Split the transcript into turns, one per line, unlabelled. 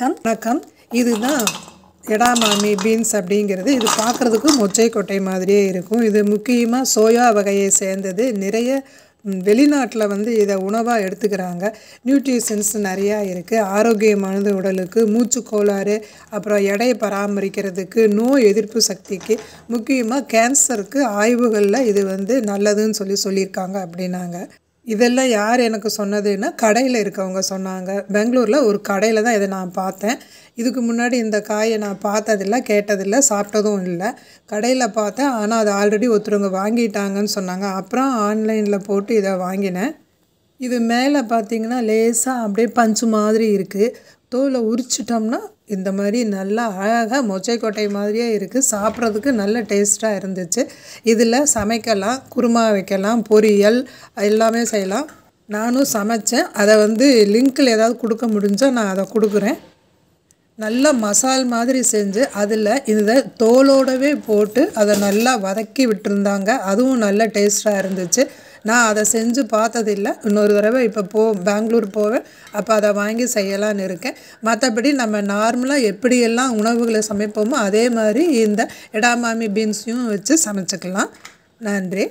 வணக்கம். இதுதான் எடாமாமி பீன்ஸ் அப்படிங்கிறது. இது பார்க்குறதுக்கு மொச்சை கொட்டை மாதிரியே இருக்கும். இது முக்கியமாக சோயா வகையை சேர்ந்தது. நிறைய வெளிநாட்டில் இதை உணவாக எடுத்துக்கிறாங்க. நியூட்ரிஷன்ஸ் நிறையா இருக்குது. ஆரோக்கியமானது உடலுக்கு, மூச்சு கோளாறு, அப்புறம் எடையை பராமரிக்கிறதுக்கு, நோய் எதிர்ப்பு சக்திக்கு, முக்கியமாக கேன்சருக்கு ஆய்வுகளில் இது நல்லதுன்னு சொல்லியிருக்காங்க அப்படின்னாங்க. இதெல்லாம் யார் எனக்கு சொன்னதுன்னா கடையில் இருக்கவங்க சொன்னாங்க. பெங்களூரில் ஒரு கடையில் தான் இதை நான் பார்த்தேன். இதுக்கு முன்னாடி இந்த காயை நான் பார்த்ததில்லை, கேட்டதில்லை, சாப்பிட்டதும் இல்லை. கடையில் பார்த்தேன். ஆனால் அது ஆல்ரெடி ஒருத்தவங்க வாங்கிட்டாங்கன்னு சொன்னாங்க. அப்புறம் ஆன்லைனில் போட்டு இதை வாங்கினேன். இது மேலே பார்த்திங்கன்னா லேசாக அப்படியே பஞ்சு மாதிரி இருக்குது. தோலை உரிச்சிட்டோம்னா இந்த மாதிரி நல்லா அழகாக மொச்சைக்கொட்டை மாதிரியே இருக்குது. சாப்பிட்றதுக்கு நல்ல டேஸ்ட்டாக இருந்துச்சு. இதில் சமைக்கலாம், குருமா வைக்கலாம், பொரியல் எல்லாமே செய்யலாம். நானும் சமைச்சேன். அதை லிங்க்கில் ஏதாவது கொடுக்க முடிஞ்சால் நான் அதை கொடுக்குறேன். நல்லா மசால் மாதிரி செஞ்சு அதில் இதை தோலோடவே போட்டு அதை நல்லா வதக்கி விட்டுருந்தாங்க. அதுவும் நல்ல டேஸ்ட்டாக இருந்துச்சு. நான் அதை செஞ்சு பார்த்ததில்லை. இன்னொரு தடவை இப்போ பெங்களூர் போவேன், அப்போ அதை வாங்கி செய்யலான்னு இருக்கேன். மற்றபடி நம்ம நார்மலாக எப்படியெல்லாம் உணவுகளை சமைப்போமோ அதே மாதிரி இந்த எடாமாமி பீன்ஸையும் வச்சு சமைச்சிக்கலாம். நன்றி.